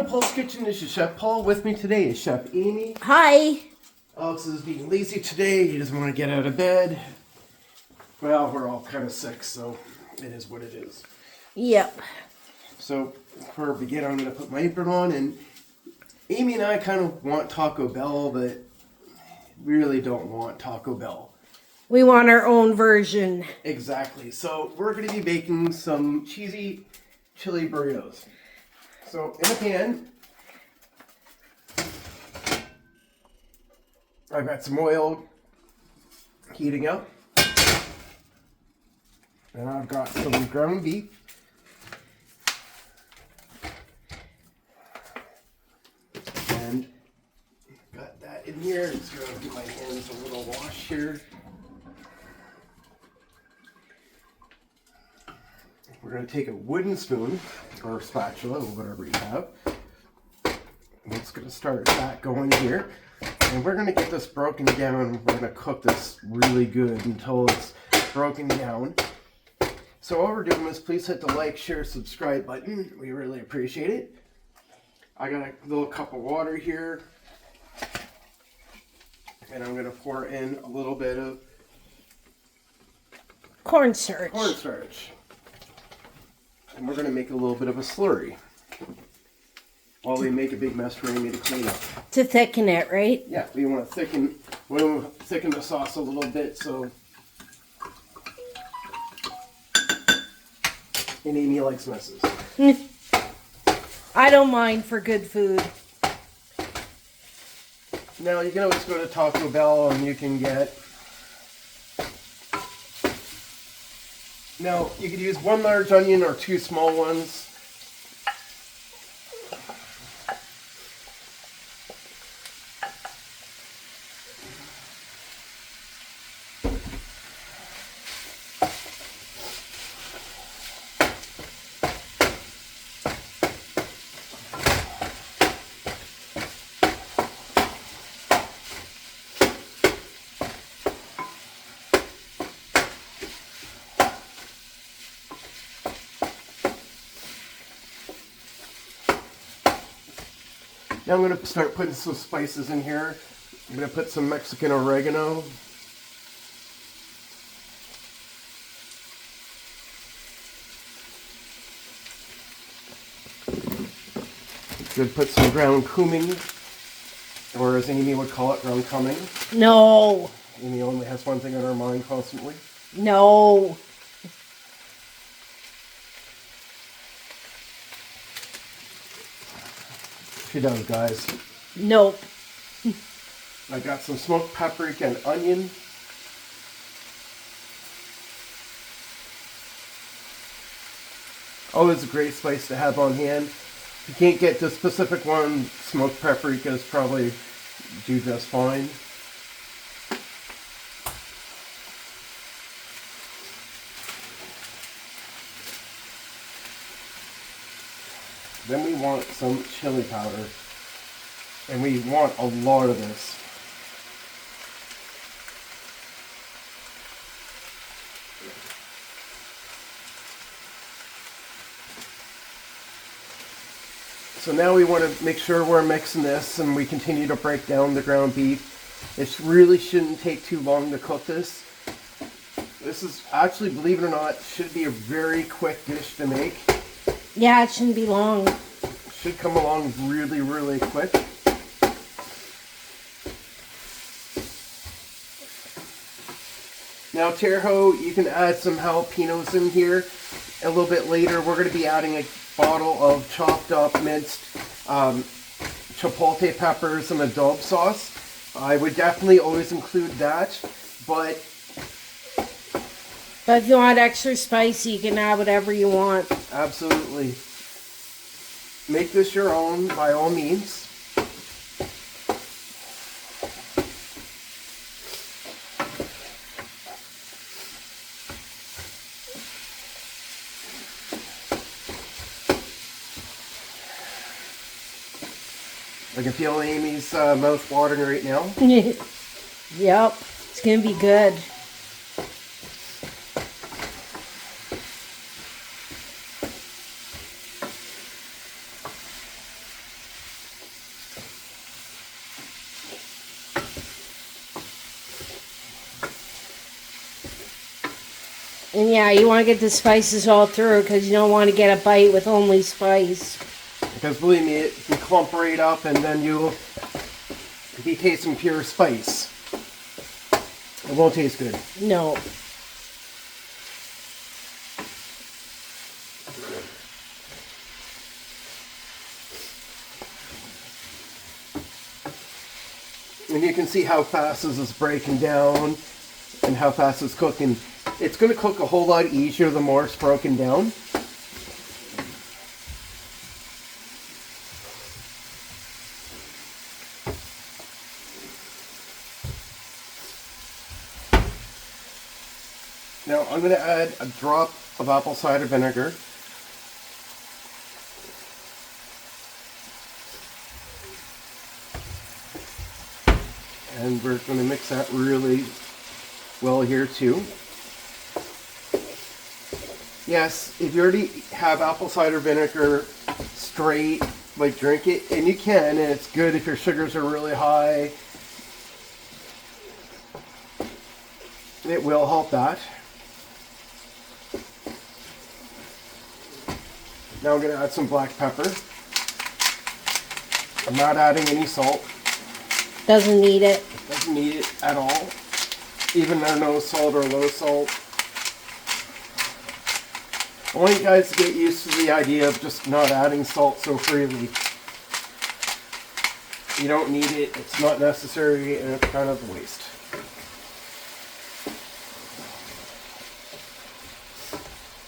Paul's Kitchen. This is Chef Paul. With me today is Chef Amy. Hi. Alex is being lazy today. He doesn't want to get out of bed. Well, we're all kind of sick, so it is what it is. Yep. So, for a beginning, I'm going to put my apron on, and Amy and I kind of want Taco Bell, but we really don't want Taco Bell. We want our own version. Exactly. So, we're going to be baking some cheesy chili burritos. So, in a pan, I've got some oil heating up. And I've got some ground beef. And got that in here. Just going to give my hands a little wash here. We're going to take a wooden spoon or spatula or whatever you have. I'm just going to start that going here. And we're going to get this broken down. We're going to cook this really good until it's broken down. So all we're doing is please hit the like, share, subscribe button. We really appreciate it. I got a little cup of water here. And I'm going to pour in a little bit of Cornstarch. And we're going to make a little bit of a slurry. While we make a big mess for Amy to clean up. To thicken it, right? Yeah, we want to thicken the sauce a little bit so. And Amy likes messes. I don't mind for good food. Now you can always go to Taco Bell and you can get. Now you could use one large onion or two small ones. Now I'm going to start putting some spices in here. I'm going to put some Mexican oregano. Going to put some ground cumin, or as Amy would call it, ground cumming. No. Amy only has one thing on her mind constantly. No. She does, guys. Nope. I got some smoked paprika and onion. Always a great spice to have on hand. If you can't get the specific one, smoked paprika is probably do just fine. Then we want some chili powder. And we want a lot of this. So now we want to make sure we're mixing this and we continue to break down the ground beef. It really shouldn't take too long to cook this. This is actually, believe it or not, should be a very quick dish to make. Yeah, it shouldn't be long. Should come along really, really quick. Now, Terre Haute, you can add some jalapenos in here. A little bit later, we're going to be adding a bottle of chopped up, minced chipotle peppers and adobo sauce. I would definitely always include that, but if you want extra spicy, you can add whatever you want. Absolutely. Make this your own, by all means. I can feel Amy's mouth watering right now. Yep, it's gonna be good. And yeah, you want to get the spices all through because you don't want to get a bite with only spice. Because believe me, it can clump right up and then you'll be tasting pure spice. It won't taste good. No. And you can see how fast this is breaking down and how fast it's cooking. It's going to cook a whole lot easier the more it's broken down. Now I'm going to add a drop of apple cider vinegar. And we're going to mix that really well here too. Yes, if you already have apple cider vinegar straight, like drink it, and you can, and it's good if your sugars are really high. It will help that. Now I'm going to add some black pepper. I'm not adding any salt. Doesn't need it. Doesn't need it at all. Even though no salt or low salt. I want you guys to get used to the idea of just not adding salt so freely. You don't need it, it's not necessary, and it's kind of a waste.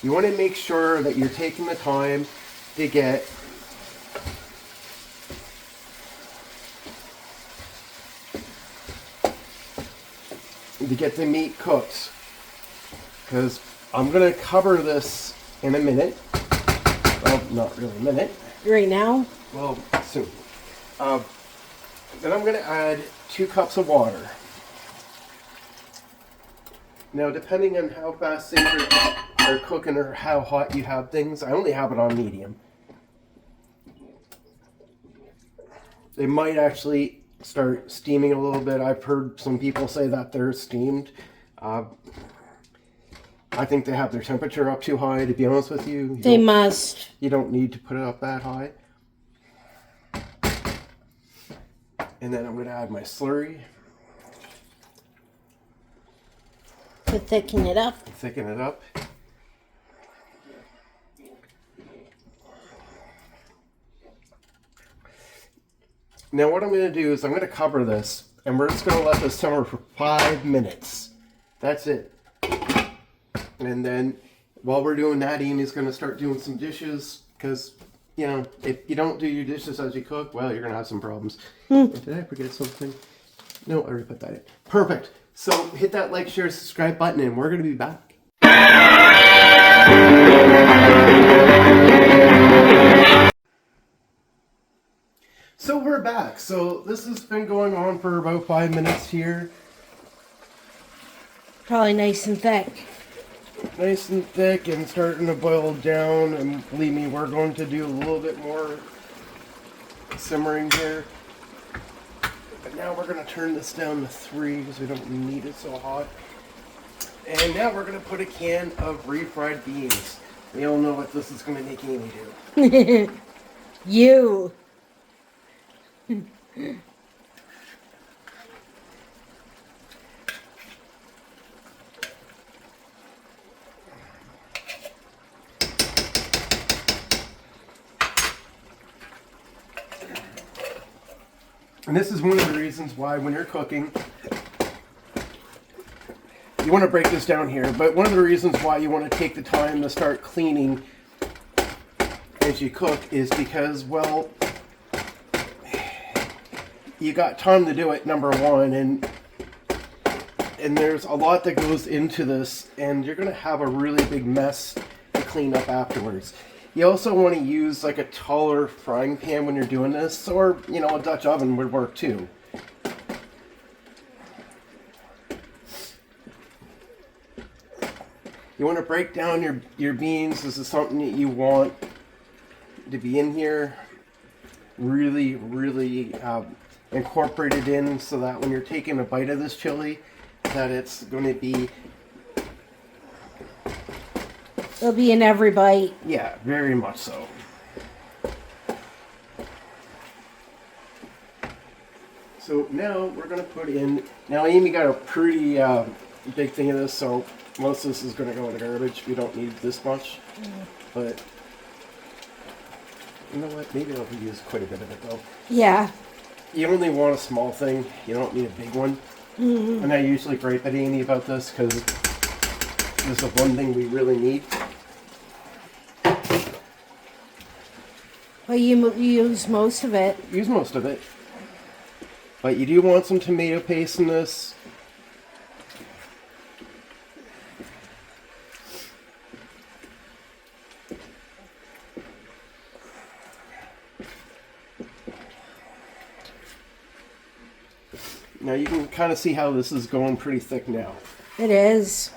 You want to make sure that you're taking the time to get the meat cooked, because I'm going to cover this in a minute. Well, not really a minute. Right now? Well, soon. Then I'm going to add 2 cups of water. Now, depending on how fast things are cooking or how hot you have things, I only have it on medium. They might actually start steaming a little bit. I've heard some people say that they're steamed. I think they have their temperature up too high, to be honest with you. They must. You don't need to put it up that high. And then I'm going to add my slurry. To thicken it up. Thicken it up. Now what I'm going to do is I'm going to cover this, and we're just going to let this simmer for 5 minutes. That's it. And then while we're doing that, Amy's going to start doing some dishes, because, you know, if you don't do your dishes as you cook, well, you're going to have some problems. Did I forget something? No, I already put that in. Perfect. So hit that like, share, subscribe button, and we're going to be back. So we're back. So this has been going on for about 5 minutes here. Probably nice and thick. Nice and thick and starting to boil down, and believe me, we're going to do a little bit more simmering here. But now we're going to turn this down to 3 because we don't need it so hot. And now we're going to put a can of refried beans. We all know what this is going to make Amy do. You. And this is one of the reasons why when you're cooking, you want to break this down here, but one of the reasons why you want to take the time to start cleaning as you cook is because, well, you got time to do it, number one, and there's a lot that goes into this, and you're going to have a really big mess to clean up afterwards. You also want to use like a taller frying pan when you're doing this, or, you know, a Dutch oven would work too. You want to break down your beans. This is something that you want to be in here. Really, really incorporated in so that when you're taking a bite of this chili, that it's going to be It'll be in every bite. Yeah, very much so. So now we're going to put in... Now Amy got a pretty big thing of this, so most of this is going to go in the garbage. We don't need this much. But you know what? Maybe I'll use quite a bit of it though. Yeah. You only want a small thing. You don't need a big one. Mm-hmm. And I usually gripe at Amy about this because this is the one thing we really need. Well, you use most of it. Use most of it. But you do want some tomato paste in this. Now you can kind of see how this is going pretty thick now. It is.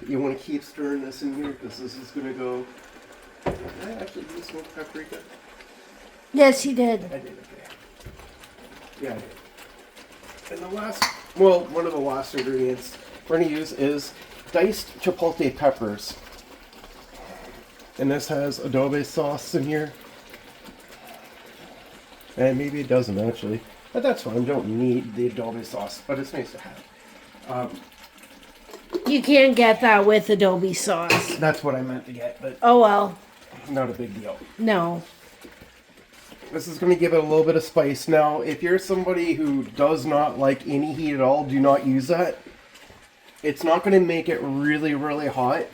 You want to keep stirring this in here because this is going to go... Did I actually do smoked paprika? Yes, he did. I did, okay. Yeah, I did. And the last, well, one of the last ingredients we're going to use is diced chipotle peppers. And this has adobe sauce in here. And maybe it doesn't actually. But that's fine, you don't need the adobe sauce, but it's nice to have. You can't get that with adobe sauce. That's what I meant to get, but Oh well. not a big deal. No. This is going to give it a little bit of spice. Now, if you're somebody who does not like any heat at all, do not use that. It's not going to make it really, really hot,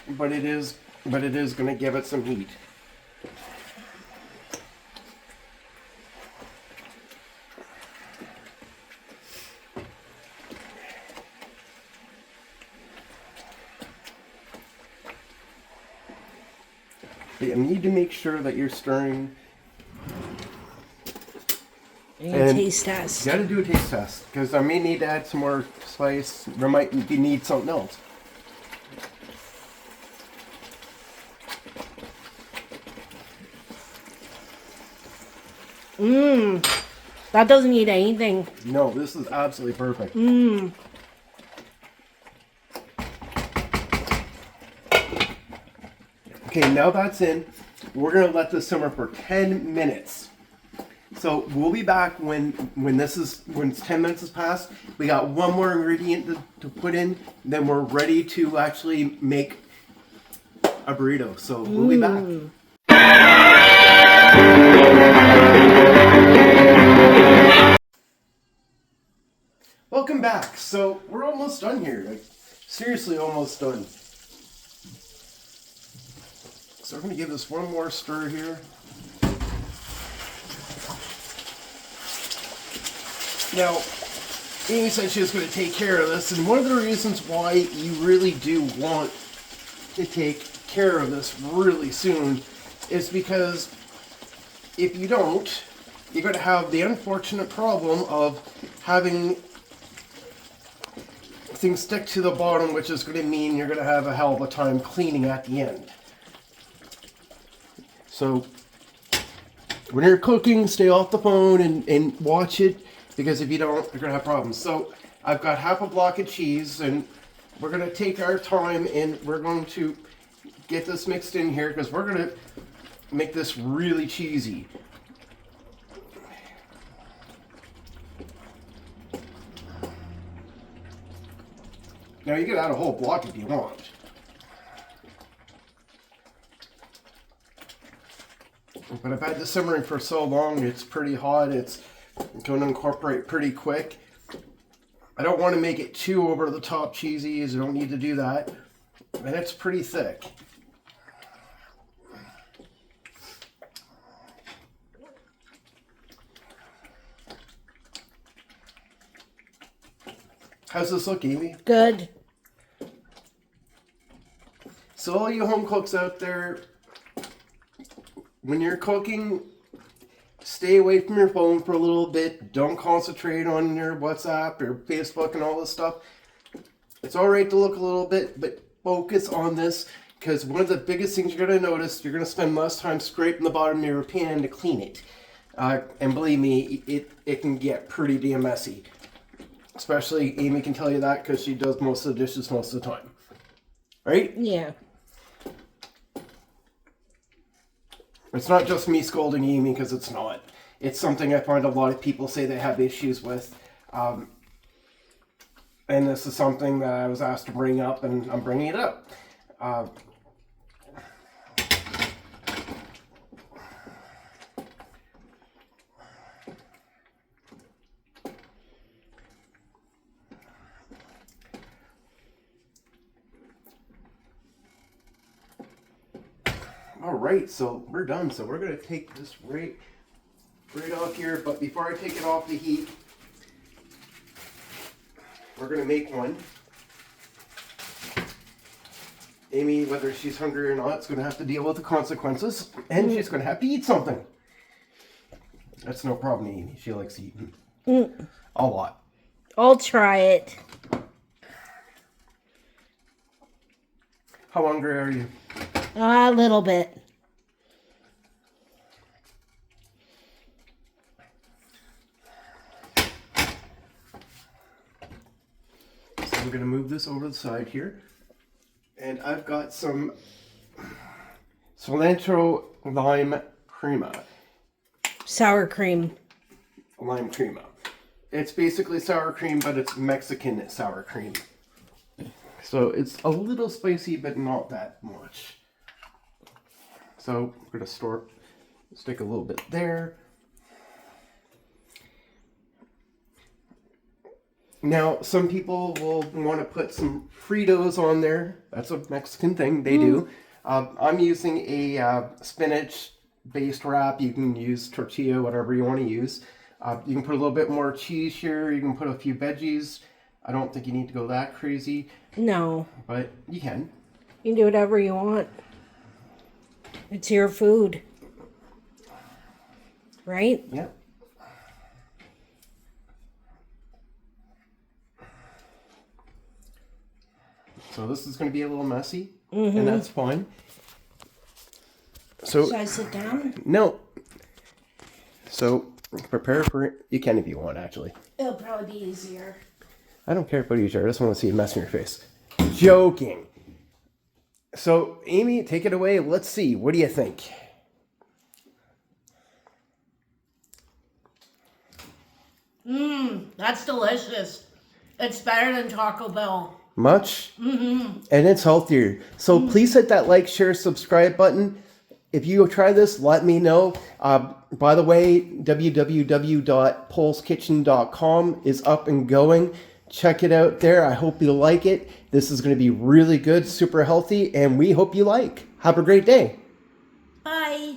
but it is going to give it some heat. But you need to make sure that you're stirring. And taste test. You got to do a taste test because I may need to add some more spice. There might need something else. That doesn't need anything. No, this is absolutely perfect. Okay, now that's in. We're gonna let this simmer for 10 minutes. So we'll be back when 10 minutes has passed. We got one more ingredient to put in, then we're ready to actually make a burrito. So we'll be back. Welcome back. So we're almost done here. Like, seriously almost done. So we're going to give this one more stir here. Now, Amy said she was going to take care of this, and one of the reasons why you really do want to take care of this really soon is because if you don't, you're going to have the unfortunate problem of having things stick to the bottom, which is going to mean you're going to have a hell of a time cleaning at the end. So when you're cooking, stay off the phone and watch it, because if you don't, you're going to have problems. So I've got half a block of cheese, and we're going to take our time and we're going to get this mixed in here because we're going to make this really cheesy. Now you can add a whole block if you want. But I've had this simmering for so long, it's pretty hot, it's going to incorporate pretty quick. I don't want to make it too over the top cheesy, as you don't need to do that. And it's pretty thick. How's this look, Amy? Good. So all you home cooks out there, when you're cooking, stay away from your phone for a little bit. Don't concentrate on your WhatsApp or Facebook and all this stuff. It's all right to look a little bit, but focus on this, because one of the biggest things you're going to notice, you're going to spend less time scraping the bottom of your pan to clean it. And believe me, it can get pretty damn messy. Especially Amy can tell you that because she does most of the dishes most of the time. Right? Yeah. It's not just me scolding Amy because it's not. It's something I find a lot of people say they have issues with. And this is something that I was asked to bring up, and I'm bringing it up. All right, so we're done. So we're gonna take this right off here. But before I take it off the heat, we're gonna make one. Amy, whether she's hungry or not, is gonna have to deal with the consequences, and she's gonna have to eat something. That's no problem, Amy. She likes eating a lot. I'll try it. How hungry are you? A little bit. So I'm going to move this over to the side here. And I've got some cilantro lime crema. Sour cream. Lime crema. It's basically sour cream, but it's Mexican sour cream. So it's a little spicy, but not that much. So we're going to stick a little bit there. Now, some people will want to put some Fritos on there. That's a Mexican thing. They do. I'm using a spinach-based wrap. You can use tortilla, whatever you want to use. You can put a little bit more cheese here. You can put a few veggies. I don't think you need to go that crazy. No. But you can. You can do whatever you want. It's your food. Right? Yeah. So this is going to be a little messy, and that's fine. So Should I sit down? No. So prepare for it. You can if you want, actually. It'll probably be easier. I don't care about easier. I just want to see a mess in your face. Joking. So Amy, take it away. Let's see. What do you think? That's delicious. It's better than Taco Bell. Much? And it's healthier. So please hit that like, share, subscribe button. If you try this, let me know. By the way, www.poulskitchen.com is up and going. Check it out there. I hope you like it. This is going to be really good, super healthy, and we hope you like. Have a great day. Bye.